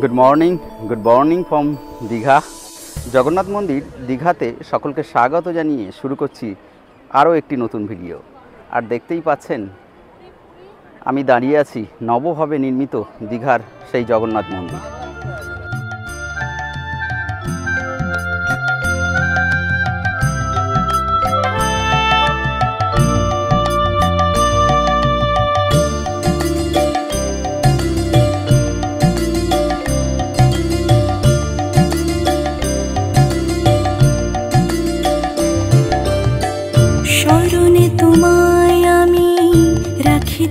Good morning from Digha. Jagannath মন্দির দীঘাতে সকলকে স্বাগত জানিয়ে শুরু করছি আরও একটি নতুন ভিডিও। আর দেখতেই পাচ্ছেন আমি দাঁড়িয়ে আছি নবভাবে নির্মিত দীঘার সেই জগন্নাথ মন্দির।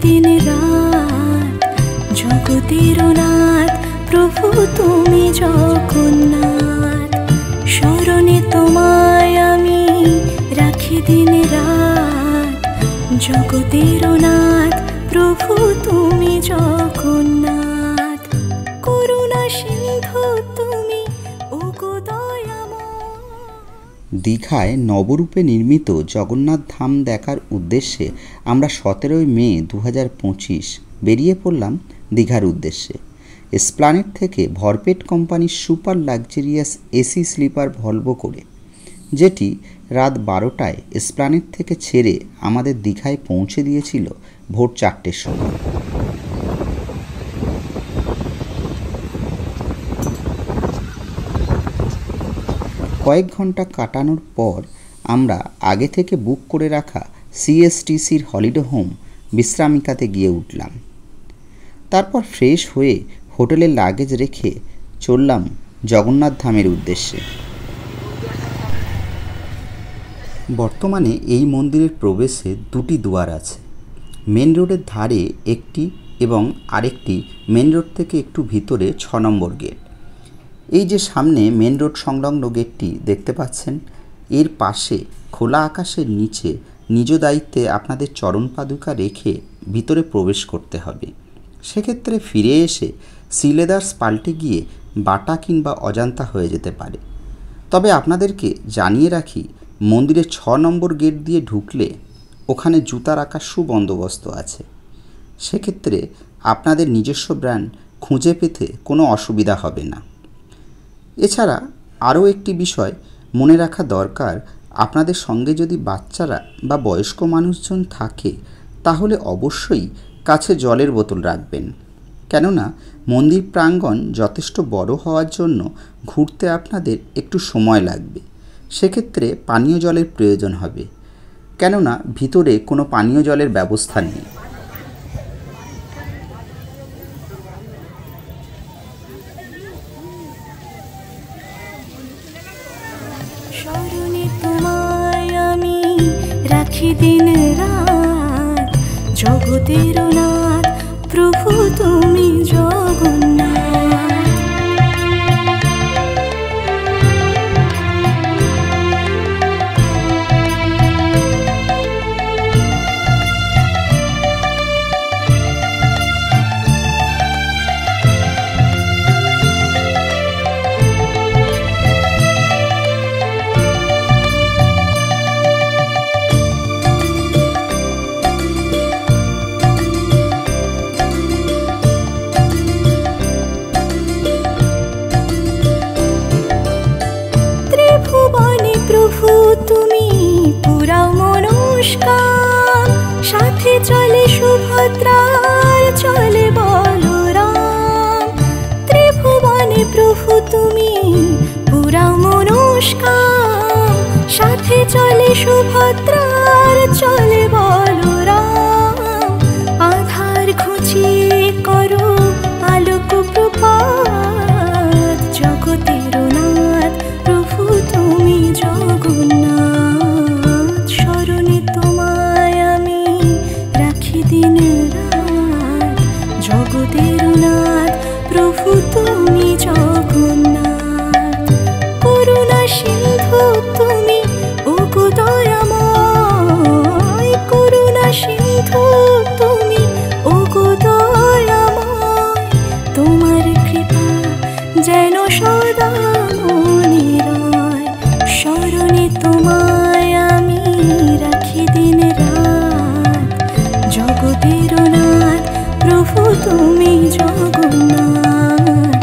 दिन रात जगतेर नाथ प्रभु तुमी जगन्नाथ शरणे तोमाय आमी राखी दिन रात जगतेर नाथ प्रभु तुमी जगन्नाथ करुणा सिंधु तुमी ओगो दयामय। দীঘায় নবরূপে নির্মিত জগন্নাথ ধাম দেখার উদ্দেশ্যে আমরা 17 মে 2025 বেরিয়ে পড়লাম দীঘার উদ্দেশ্যে। এসপ্ল্যানেড থেকে ভরপেট কোম্পানির super luxurious AC sleeper Volvo করে, যেটি রাত 12টায় এসপ্ল্যানেড থেকে ছেড়ে আমাদের দীঘায় পৌঁছে দিয়েছিল ভোর 4টের সময়। কয়েক ঘন্টা কাটানোর পর আমরা আগে থেকে বুক করে রাখা সিএসটিসির হলিডে হোম বিশ্রামিকাতে গিয়ে উঠলাম। তারপর ফ্রেশ হয়ে হোটেলের লাগেজ রেখে চললাম জগন্নাথ ধামের উদ্দেশ্যে। বর্তমানে এই মন্দিরের প্রবেশে দুটি দুয়ার আছে, মেন রোডের ধারে একটি এবং আরেকটি মেন রোড থেকে একটু ভিতরে 6 নম্বর গেট। এই যে সামনে মেন রোড সংলগ্ন গেটটি দেখতে পাচ্ছেন, এর পাশে খোলা আকাশের নিচে নিজ দায়িত্বে আপনাদের চরণ পাদুকা রেখে ভিতরে প্রবেশ করতে হবে। সেক্ষেত্রে ফিরে এসে সিলেদার্স পাল্টে গিয়ে বাটা কিংবা অজান্তা হয়ে যেতে পারে। তবে আপনাদেরকে জানিয়ে রাখি, মন্দিরের 6 নম্বর গেট দিয়ে ঢুকলে ওখানে জুতা রাখার সুবন্দোবস্ত আছে। সেক্ষেত্রে আপনাদের নিজস্ব ব্র্যান্ড খুঁজে পেতে কোনো অসুবিধা হবে না। এছাড়া আরও একটি বিষয় মনে রাখা দরকার, আপনাদের সঙ্গে যদি বাচ্চারা বা বয়স্ক মানুষজন থাকে তাহলে অবশ্যই কাছে জলের বোতল রাখবেন, কেননা মন্দির প্রাঙ্গণ যথেষ্ট বড় হওয়ার জন্য ঘুরতে আপনাদের একটু সময় লাগবে। সেক্ষেত্রে পানীয় জলের প্রয়োজন হবে, কেননা ভিতরে কোনো পানীয় জলের ব্যবস্থা নেই। शरणे तोमाय आमी राखी दिन रात जगतेर नाथ प्रभु तुमी जगन्नाथ। साथे चले सुभद्रार चले बलराम त्रिभुवने प्रभु तुमी पुरा मनस्काम साथे चले सुभद्रार चले बलराम आधार खुचिए करो आलोक प्रपात जगतेर नाथ प्रभु तुमी जगन्नाथ। शरणे तोमाय आमी राखी दिन रात जगतेर नाथ प्रभु तुमी जगन्नाथ करुणा सिंधु तुमी ओगो दयामय करुणा सिंधु तुमी ओगो दयामय तोमार कृपा जेन सदा मने रय। शरणे तोमाय आमी राखी दिन रात जगतेर नाथ प्रभु तुमी जगन्नाथ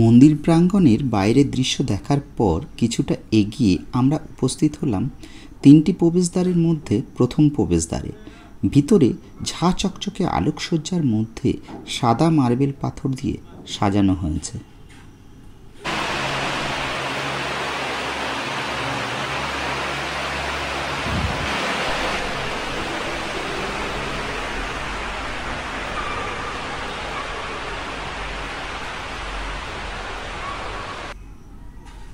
মন্দির প্রাঙ্গণের বাইরের দৃশ্য দেখার পর কিছুটা এগিয়ে আমরা উপস্থিত হলাম 3টি প্রবেশদ্বারের মধ্যে প্রথম প্রবেশদ্বারে। ভিতরে ঝাঁ চকচকে আলোকসজ্জার মধ্যে সাদা মার্বেল পাথর দিয়ে সাজানো হয়েছে।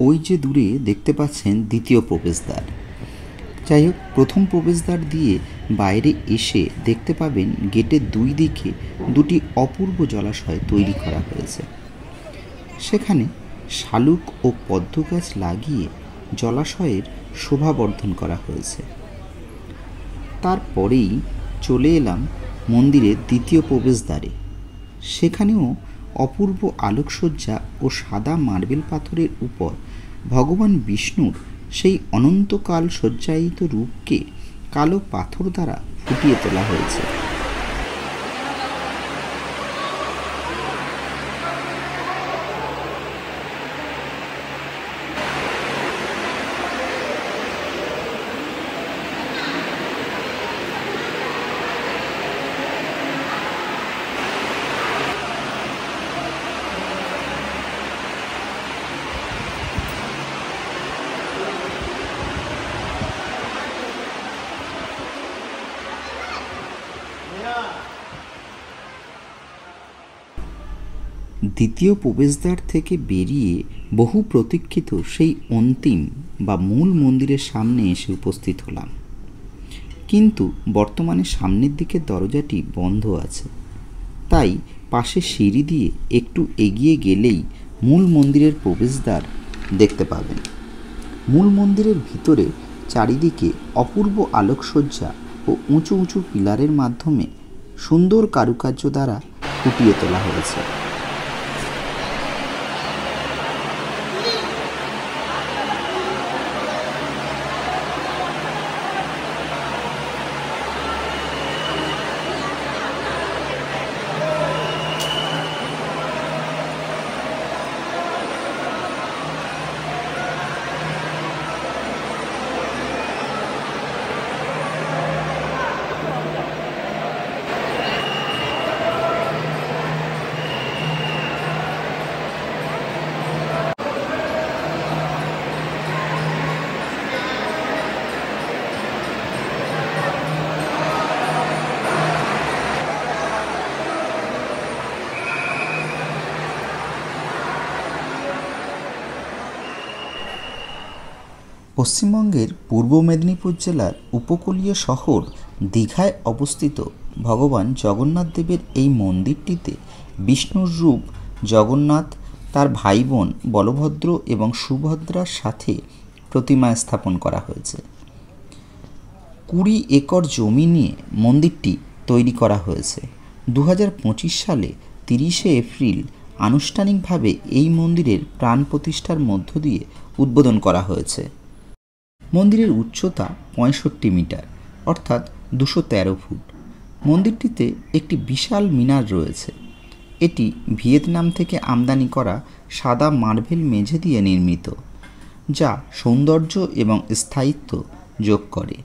ওই যে দূরে দেখতে পাচ্ছেন দ্বিতীয় প্রবেশদ্বার। যাই হোক, প্রথম প্রবেশদ্বার দিয়ে বাইরে এসে দেখতে পাবেন গেটের দুই দিকে দুটি অপূর্ব জলাশয় তৈরি করা হয়েছে। সেখানে শালুক ও পদ্ম গাছ লাগিয়ে জলাশয়ের শোভাবর্ধন করা হয়েছে। তারপরেই চলে এলাম মন্দিরের দ্বিতীয় প্রবেশদ্বারে। সেখানেও অপূর্ব আলোকসজ্জা ও সাদা মার্বেল পাথরের উপর ভগবান বিষ্ণুর সেই অনন্তকাল সজ্জায়িত রূপকে কালো পাথর দ্বারা ফুটিয়ে তোলা হয়েছে। দ্বিতীয় প্রবেশদ্বার থেকে বেরিয়ে বহু প্রতীক্ষিত সেই অন্তিম বা মূল মন্দিরের সামনে এসে উপস্থিত হলাম, কিন্তু বর্তমানে সামনের দিকের দরজাটি বন্ধ আছে। তাই পাশে সিঁড়ি দিয়ে একটু এগিয়ে গেলেই মূল মন্দিরের প্রবেশদ্বার দেখতে পাবেন। মূল মন্দিরের ভিতরে চারিদিকে অপূর্ব আলোকসজ্জা ও উঁচু উঁচু পিলারের মাধ্যমে সুন্দর কারুকার্য দ্বারা ফুটিয়ে তোলা হয়েছে। পশ্চিমবঙ্গের পূর্ব মেদিনীপুর জেলার উপকূলীয় শহর দীঘায় অবস্থিত ভগবান জগন্নাথ দেবের এই মন্দিরটিতে বিষ্ণুর রূপ জগন্নাথ তার ভাই বোন বলভদ্র এবং সুভদ্রার সাথে প্রতিমা স্থাপন করা হয়েছে। 20 একর জমি নিয়ে মন্দিরটি তৈরি করা হয়েছে। 2025 সালে 30শে এপ্রিল আনুষ্ঠানিকভাবে এই মন্দিরের প্রাণ প্রতিষ্ঠার মধ্য দিয়ে উদ্বোধন করা হয়েছে। মন্দিরের উচ্চতা 65 মিটার অর্থাৎ 213 ফুট। মন্দিরটিতে একটি বিশাল মিনার রয়েছে। এটি ভিয়েতনাম থেকে আমদানি করা সাদা মার্বেল মেঝে দিয়ে নির্মিত, যা সৌন্দর্য এবং স্থায়িত্ব যোগ করে।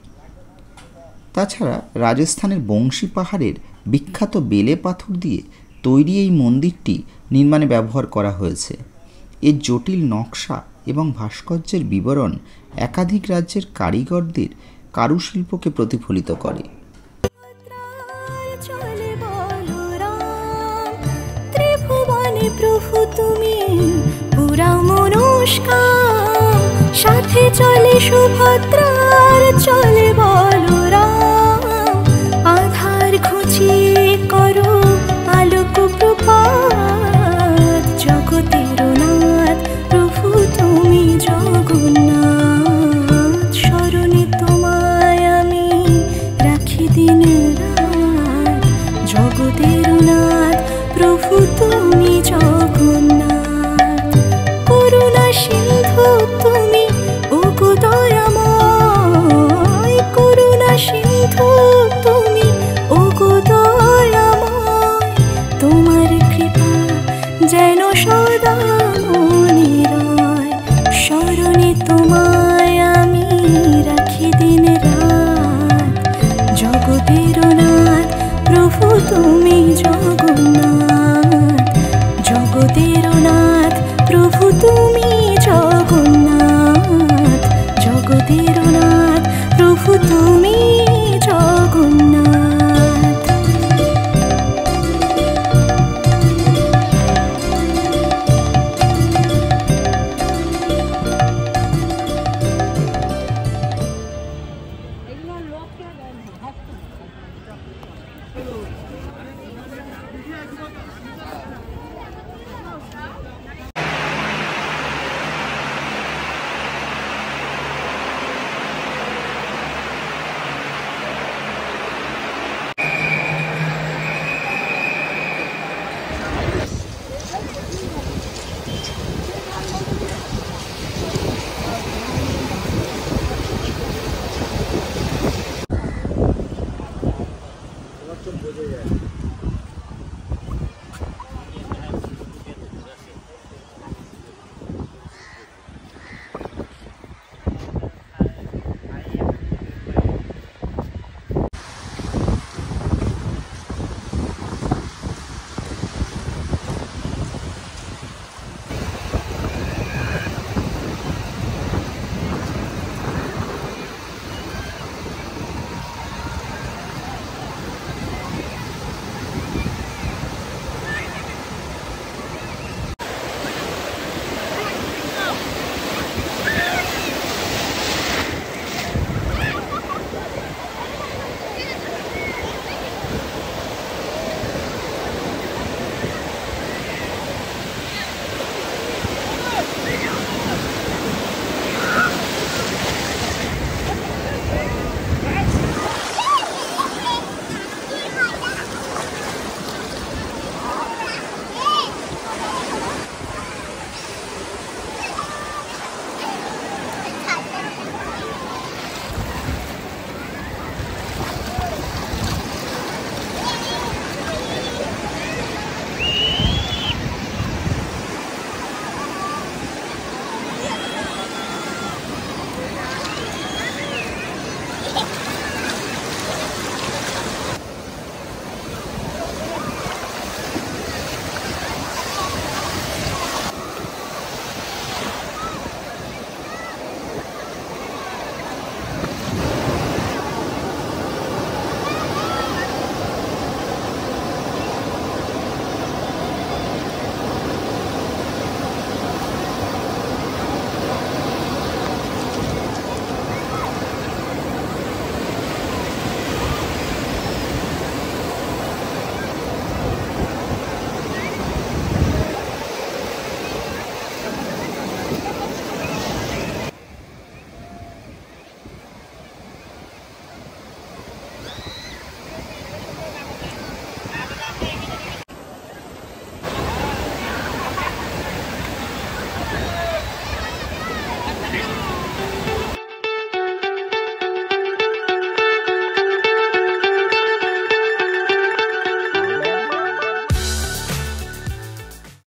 তাছাড়া রাজস্থানের বংশী পাহাড়ের বিখ্যাত বেলে পাথর দিয়ে তৈরি এই মন্দিরটি নির্মাণে ব্যবহার করা হয়েছে। এর জটিল নকশা এবং ভাস্কর্যের বিবরণ একাধিক রাজ্যের কারিগরদের কারুশিল্পকে প্রতিফলিত করে। ত্রিভুবনে প্রভু তুমি পুরা মনস্কাম, সাথে চলে সুভদ্রার চলে বলো